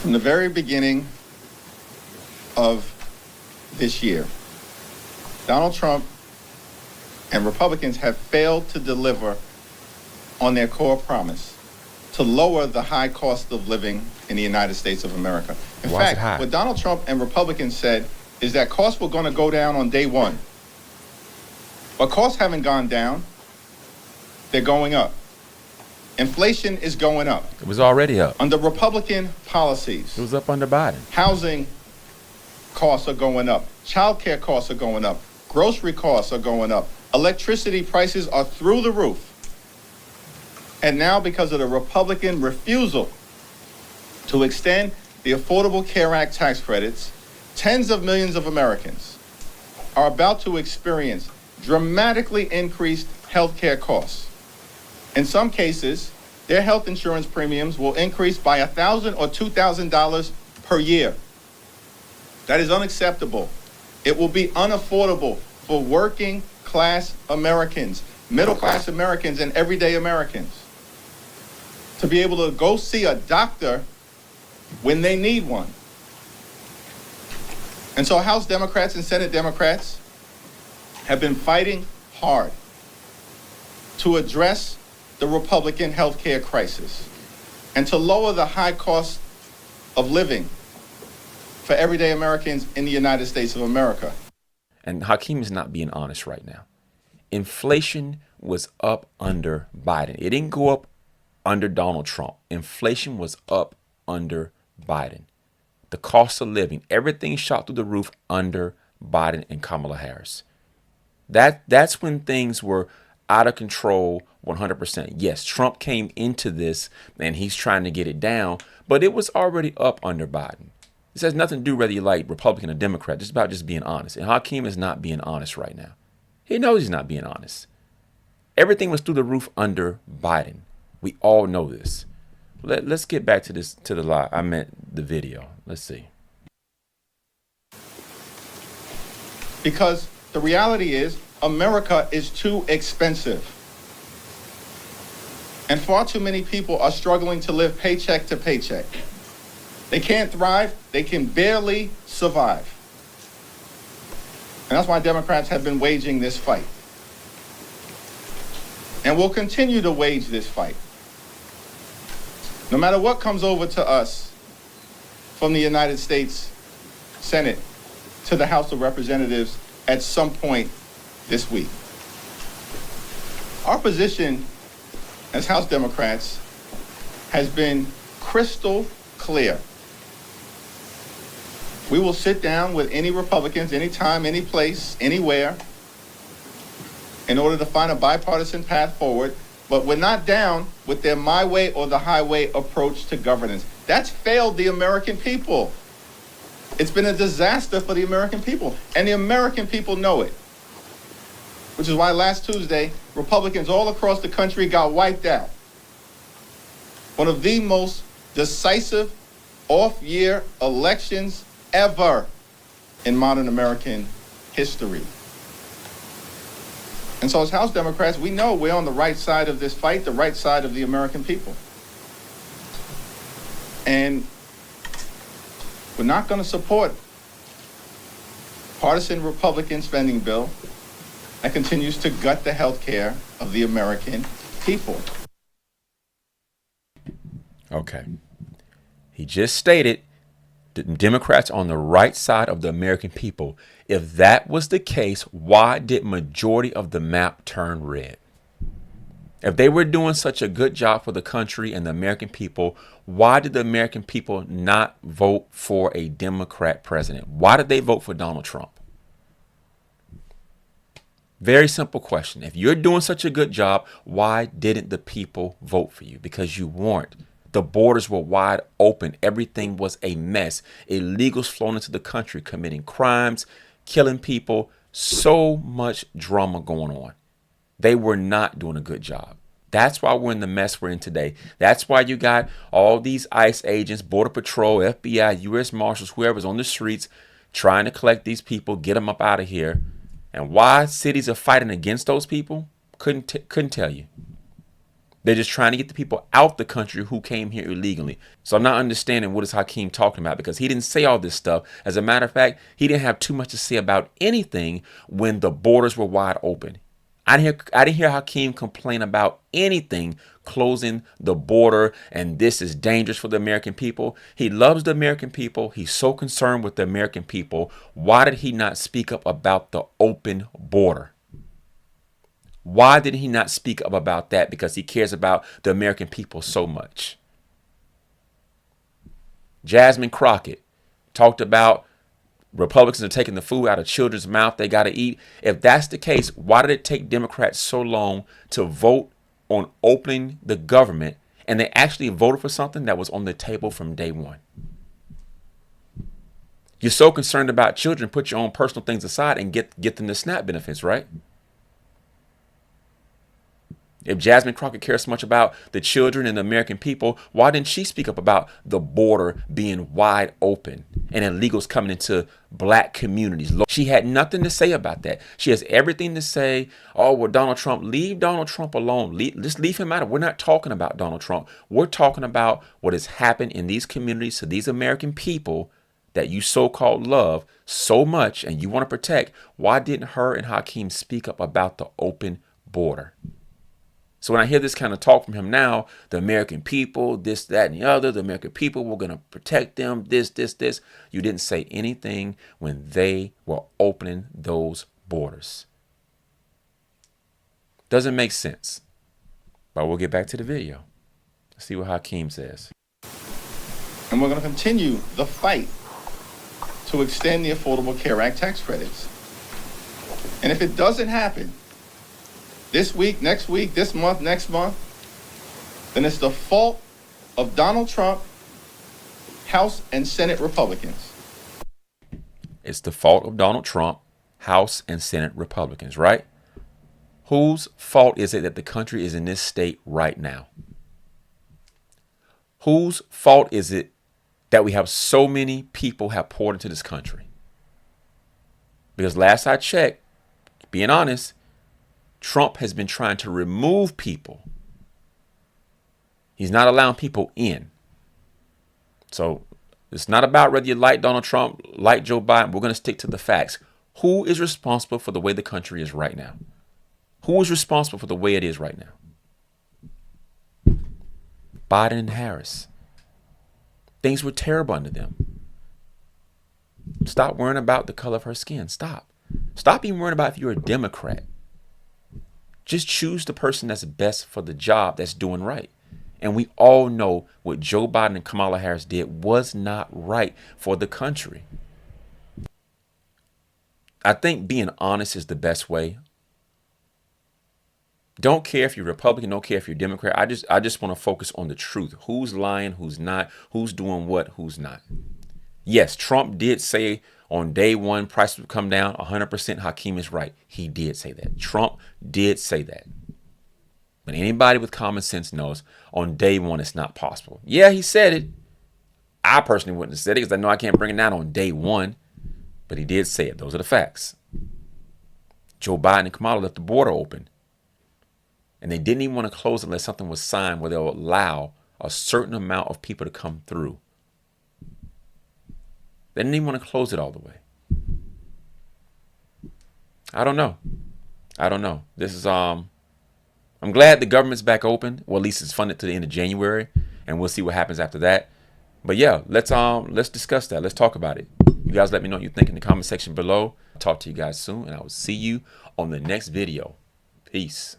From the very beginning of this year, Donald Trump and Republicans have failed to deliver on their core promise to lower the high cost of living in the United States of America. In fact, what Donald Trump and Republicans said is that costs were going to go down on day one. But costs haven't gone down. They're going up. Inflation is going up. It was already up. Under Republican policies. It was up under Biden. Housing costs are going up. Child care costs are going up. Grocery costs are going up. Electricity prices are through the roof. And now, because of the Republican refusal to extend the Affordable Care Act tax credits, tens of millions of Americans are about to experience dramatically increased health care costs. In some cases, their health insurance premiums will increase by $1,000 or $2,000 per year. That is unacceptable. It will be unaffordable for working class Americans, middle class Americans, and everyday Americans to be able to go see a doctor when they need one. And so House Democrats and Senate Democrats have been fighting hard to address the Republican health care crisis and to lower the high cost of living for everyday Americans in the United States of America. And Hakeem is not being honest right now. Inflation was up under Biden. It didn't go up under Donald Trump. Inflation was up under Biden. The cost of living, everything shot through the roof under Biden and Kamala Harris. That's when things were out of control 100%. Yes, Trump came into this and he's trying to get it down, but it was already up under Biden. This has nothing to do whether you like Republican or Democrat. It's about just being honest. And Hakeem is not being honest right now. He knows he's not being honest. Everything was through the roof under Biden. We all know this. Let's get back to the live. I meant the video. Let's see. Because the reality is, America is too expensive. And far too many people are struggling to live paycheck to paycheck. They can't thrive. They can barely survive. And that's why Democrats have been waging this fight. And will continue to wage this fight. No matter what comes over to us from the United States Senate to the House of Representatives at some point this week. Our position as House Democrats has been crystal clear. We will sit down with any Republicans, anytime, any place, anywhere, in order to find a bipartisan path forward, but we're not down with their my way or the highway approach to governance. That's failed the American people. It's been a disaster for the American people, and the American people know it. Which is why last Tuesday, Republicans all across the country got wiped out. One of the most decisive off-year elections ever in modern American history. And so as House Democrats, we know we're on the right side of this fight, the right side of the American people. And we're not going to support partisan Republican spending bill that continues to gut the health care of the American people. Okay. He just stated the Democrats on the right side of the American people. If that was the case, why did majority of the map turn red? If they were doing such a good job for the country and the American people, why did the American people not vote for a Democrat president? Why did they vote for Donald Trump? Very simple question. If you're doing such a good job, why didn't the people vote for you? Because you weren't. The borders were wide open. Everything was a mess. Illegals flowing into the country, committing crimes, killing people. So much drama going on. They were not doing a good job. That's why we're in the mess we're in today. That's why you got all these ICE agents, Border Patrol, FBI, U.S. Marshals, whoever's on the streets trying to collect these people, get them up out of here. And why cities are fighting against those people, couldn't tell you. They're just trying to get the people out the country who came here illegally. So I'm not understanding what is Hakeem talking about, because he didn't say all this stuff. As a matter of fact, he didn't have too much to say about anything when the borders were wide open. I didn't hear Hakeem complain about anything closing the border and this is dangerous for the American people. He loves the American people. He's so concerned with the American people. Why did he not speak up about the open border? Why did he not speak up about that? Because he cares about the American people so much. Jasmine Crockett talked about Republicans are taking the food out of children's mouth they got to eat. If that's the case, why did it take Democrats so long to vote on opening the government, and they actually voted for something that was on the table from day one? You're so concerned about children, put your own personal things aside and get them the SNAP benefits, right? If Jasmine Crockett cares so much about the children and the American people, why didn't she speak up about the border being wide open and illegals coming into black communities? She had nothing to say about that. She has everything to say. Oh, well, Donald Trump, leave Donald Trump alone. Just leave him out. We're not talking about Donald Trump. We're talking about what has happened in these communities to these American people that you so-called love so much and you want to protect. Why didn't her and Hakeem speak up about the open border? So when I hear this kind of talk from him now, the American people, this, that, and the other, the American people, we're going to protect them, this. You didn't say anything when they were opening those borders. Doesn't make sense. But we'll get back to the video. Let's see what Hakeem says. And we're going to continue the fight to extend the Affordable Care Act tax credits. And if it doesn't happen, this week, next week, this month, next month, then it's the fault of Donald Trump, House and Senate Republicans. It's the fault of Donald Trump, House and Senate Republicans, right? Whose fault is it that the country is in this state right now? Whose fault is it that we have so many people have poured into this country? Because last I checked, being honest, Trump has been trying to remove people. He's not allowing people in. So it's not about whether you like Donald Trump, like Joe Biden. We're going to stick to the facts. Who is responsible for the way the country is right now? Who is responsible for the way it is right now? Biden and Harris. Things were terrible under them. Stop worrying about the color of her skin. Stop. Stop even worrying about if you're a Democrat. Just choose the person that's best for the job, that's doing right. And we all know what Joe Biden and Kamala Harris did was not right for the country. I think being honest is the best way. Don't care if you're Republican, don't care if you're Democrat. I just want to focus on the truth. Who's lying, who's not, who's doing what, who's not. Yes, Trump did say on day one, prices would come down 100%. Hakeem is right. He did say that. Trump did say that. But anybody with common sense knows on day one, it's not possible. Yeah, he said it. I personally wouldn't have said it because I know I can't bring it down on day one. But he did say it. Those are the facts. Joe Biden and Kamala left the border open. And they didn't even want to close it unless something was signed where they'll allow a certain amount of people to come through. They didn't even want to close it all the way. I don't know. This is I'm glad the government's back open. Well, at least it's funded to the end of January, and we'll see what happens after that. But yeah, let's discuss that. Let's talk about it. You guys let me know what you think in the comment section below. I'll talk to you guys soon, and I will see you on the next video. Peace.